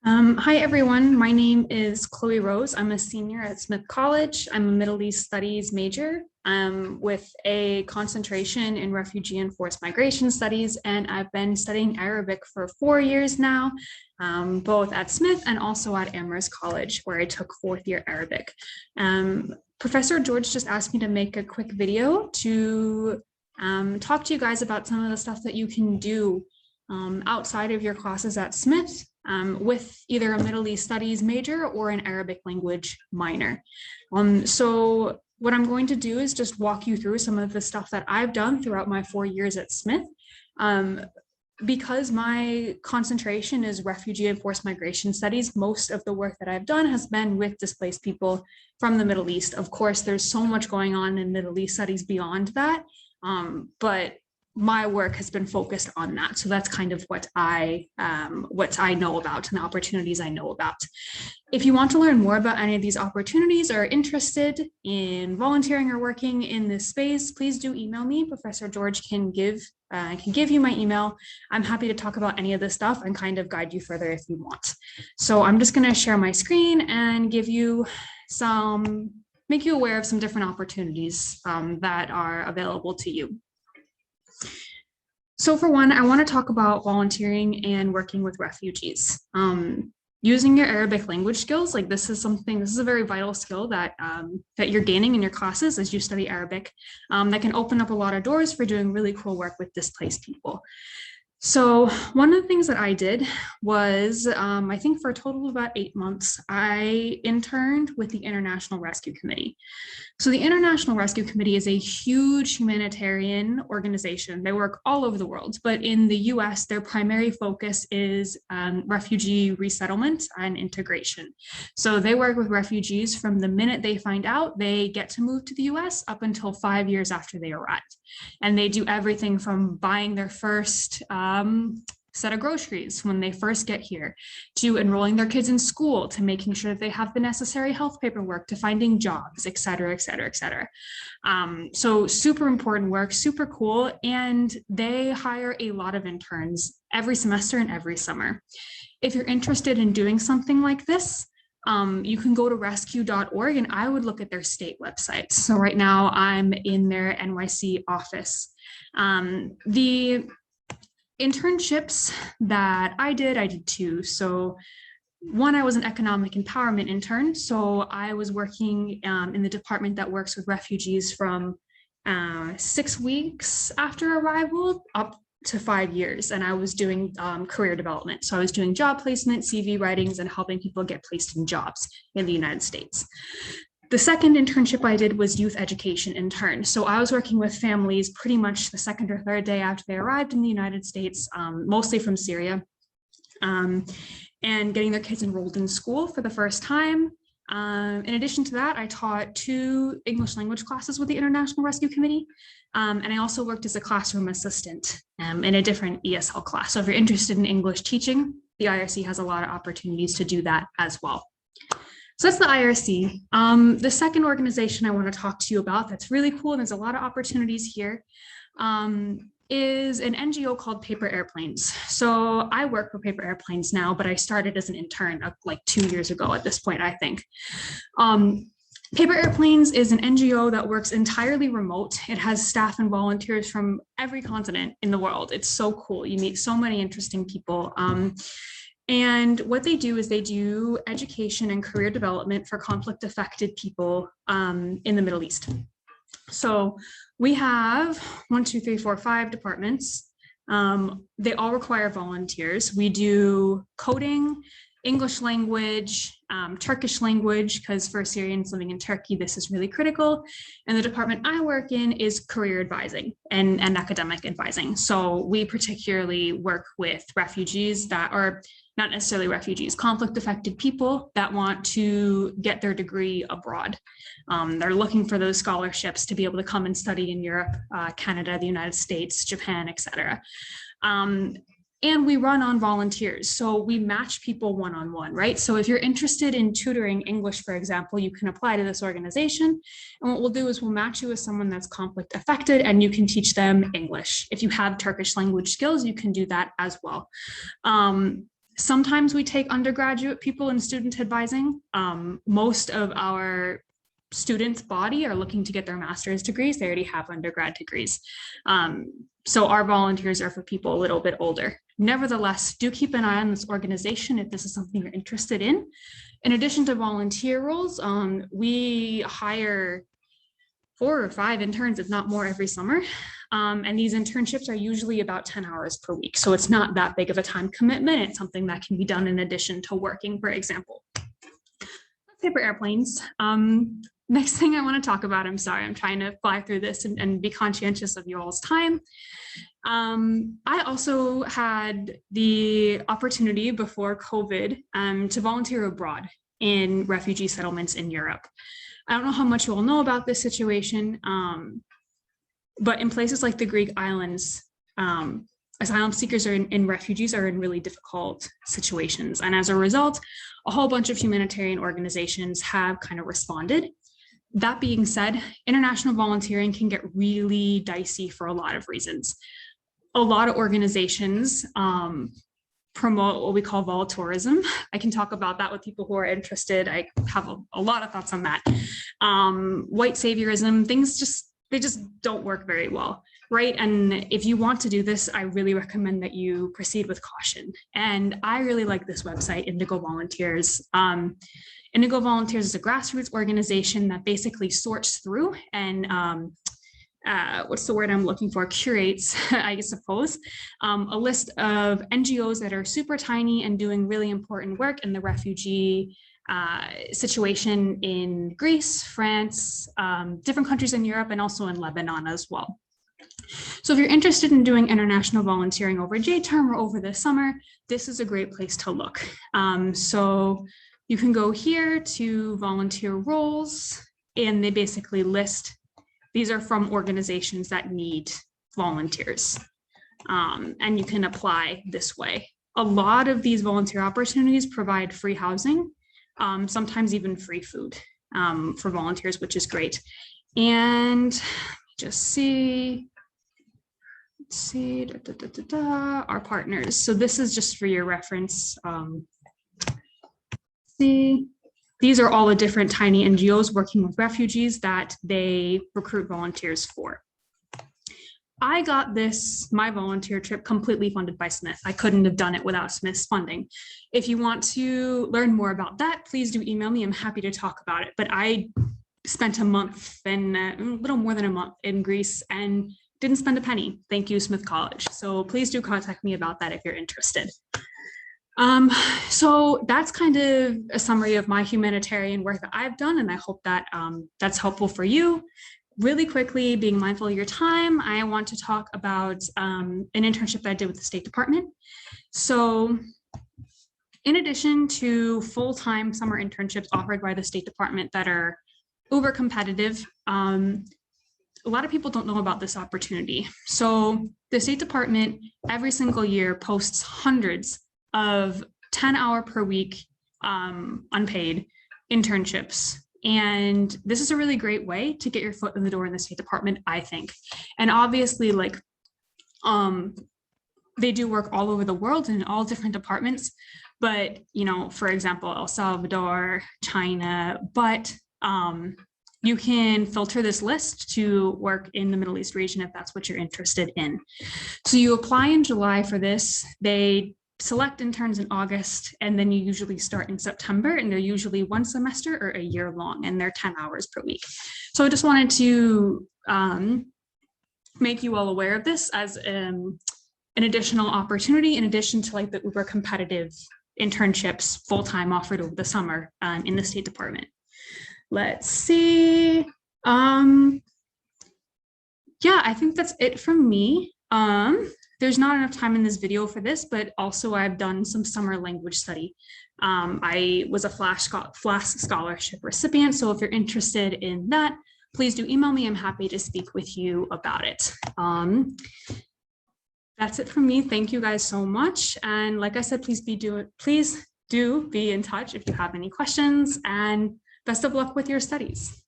Hi, everyone. My name is Chloe Rose. I'm a senior at Smith College. I'm a Middle East Studies major with a concentration in refugee and forced migration studies. And I've been studying Arabic for 4 years now, both at Smith and also at Amherst College, where I took fourth year Arabic. Professor George just asked me to make a quick video to talk to you guys about some of the stuff that you can do outside of your classes at Smith with either a Middle East Studies major or an Arabic language minor. So what I'm going to do is just walk you through some of the stuff that I've done throughout my 4 years at Smith. Because my concentration is refugee and forced migration studies, most of the work that I've done has been with displaced people from the Middle East. Of course, there's so much going on in Middle East studies beyond that, but my work has been focused on that. So that's kind of what I know about and the opportunities I know about. If you want to learn more about any of these opportunities or are interested in volunteering or working in this space, please do email me. Professor George can give you my email. I'm happy to talk about any of this stuff and kind of guide you further if you want. So I'm just going to share my screen and make you aware of some different opportunities that are available to you. So for one, I want to talk about volunteering and working with refugees. Using your Arabic language skills, like this is a very vital skill that you're gaining in your classes as you study Arabic, that can open up a lot of doors for doing really cool work with displaced people. So one of the things that I did was, I think for a total of about 8 months, I interned with the International Rescue Committee. So the International Rescue Committee is a huge humanitarian organization. They work all over the world, but in the US, their primary focus is refugee resettlement and integration. So they work with refugees from the minute they find out they get to move to the US up until 5 years after they arrive. And they do everything from buying their first set of groceries when they first get here, to enrolling their kids in school, to making sure that they have the necessary health paperwork, to finding jobs, et cetera, et cetera, et cetera. So super important work, super cool. And they hire a lot of interns every semester and every summer. If you're interested in doing something like this, you can go to rescue.org and I would look at their state websites. So right now I'm in their NYC office. The internships that I did two. So one, I was an economic empowerment intern. So I was working in the department that works with refugees from 6 weeks after arrival up to 5 years. And I was doing career development. So I was doing job placement, CV writings, and helping people get placed in jobs in the United States. The second internship I did was youth education intern. So I was working with families pretty much the second or third day after they arrived in the United States, mostly from Syria, and getting their kids enrolled in school for the first time. In addition to that, I taught 2 English language classes with the International Rescue Committee. And I also worked as a classroom assistant in a different ESL class. So if you're interested in English teaching, the IRC has a lot of opportunities to do that as well. So that's the IRC. The second organization I want to talk to you about that's really cool, and there's a lot of opportunities here, is an NGO called Paper Airplanes. So I work for Paper Airplanes now, but I started as an intern like 2 years ago at this point, I think. Paper Airplanes is an NGO that works entirely remote. It has staff and volunteers from every continent in the world. It's so cool. You meet so many interesting people. And what they do is they do education and career development for conflict affected people in the Middle East. So we have 5 departments. They all require volunteers. We do coding, English language, Turkish language, because for Syrians living in Turkey, this is really critical. And the department I work in is career advising and academic advising. So we particularly work with refugees that are not necessarily refugees, conflict affected people that want to get their degree abroad. They're looking for those scholarships to be able to come and study in Europe, Canada, the United States, Japan, et cetera. And we run on volunteers. So we match people one-on-one, right? So if you're interested in tutoring English, for example, you can apply to this organization. And what we'll do is we'll match you with someone that's conflict affected and you can teach them English. If you have Turkish language skills, you can do that as well. Sometimes we take undergraduate people in student advising. Most of our students' body are looking to get their master's degrees. They already have undergrad degrees. So our volunteers are for people a little bit older. Nevertheless, do keep an eye on this organization if this is something you're interested in. In addition to volunteer roles, we hire 4 or 5 interns, if not more, every summer. And these internships are usually about 10 hours per week. So it's not that big of a time commitment. It's something that can be done in addition to working, for example. Paper airplanes. Next thing I want to talk about, I'm sorry, I'm trying to fly through this and be conscientious of you all's time. I also had the opportunity before COVID to volunteer abroad in refugee settlements in Europe. I don't know how much you all know about this situation, but in places like the Greek islands, asylum seekers and refugees are in really difficult situations. And as a result, a whole bunch of humanitarian organizations have kind of responded. That being said, international volunteering can get really dicey for a lot of reasons. A lot of organizations promote what we call voltourism. I can talk about that with people who are interested. I have a lot of thoughts on that. White saviorism, they just don't work very well, right? And if you want to do this, I really recommend that you proceed with caution. And I really like this website, Indigo Volunteers. Indigo Volunteers is a grassroots organization that basically sorts through and what's the word I'm looking for? Curates, I suppose, a list of NGOs that are super tiny and doing really important work in the refugee situation in Greece, France, different countries in Europe, and also in Lebanon as well. So if you're interested in doing international volunteering over J-term or over the summer, this is a great place to look. So you can go here to volunteer roles, and they basically list, these are from organizations that need volunteers, and you can apply this way. A lot of these volunteer opportunities provide free housing, sometimes even free food for volunteers, which is great. And just see, let's see, our partners. So this is just for your reference. See, these are all the different tiny NGOs working with refugees that they recruit volunteers for. I got my volunteer trip completely funded by Smith. I couldn't have done it without Smith's funding. If you want to learn more about that, please do email me. I'm happy to talk about it. But I spent a month and a little more than a month in Greece and didn't spend a penny. Thank you, Smith College. So please do contact me about that if you're interested. So that's kind of a summary of my humanitarian work that I've done, and I hope that that's helpful for you. Really quickly, being mindful of your time, I want to talk about an internship that I did with the State Department. So in addition to full-time summer internships offered by the State Department that are uber competitive, a lot of people don't know about this opportunity. So the State Department every single year posts hundreds of 10-hour per week unpaid internships. And this is a really great way to get your foot in the door in the State Department, I think. And obviously, like, they do work all over the world in all different departments. But, you know, for example, El Salvador, China, but you can filter this list to work in the Middle East region if that's what you're interested in. So you apply in July for this. They select interns in August, and then you usually start in September, and they're usually one semester or a year long, and they're 10 hours per week. So I just wanted to make you all aware of this as an additional opportunity, in addition to like the uber competitive internships full-time offered over the summer in the State Department. Let's see. Yeah, I think that's it from me. There's not enough time in this video for this, but also I've done some summer language study. I was a FLASH scholarship recipient, so if you're interested in that, please do email me. I'm happy to speak with you about it. That's it from me. Thank you guys so much. And like I said, please do be in touch if you have any questions, and best of luck with your studies.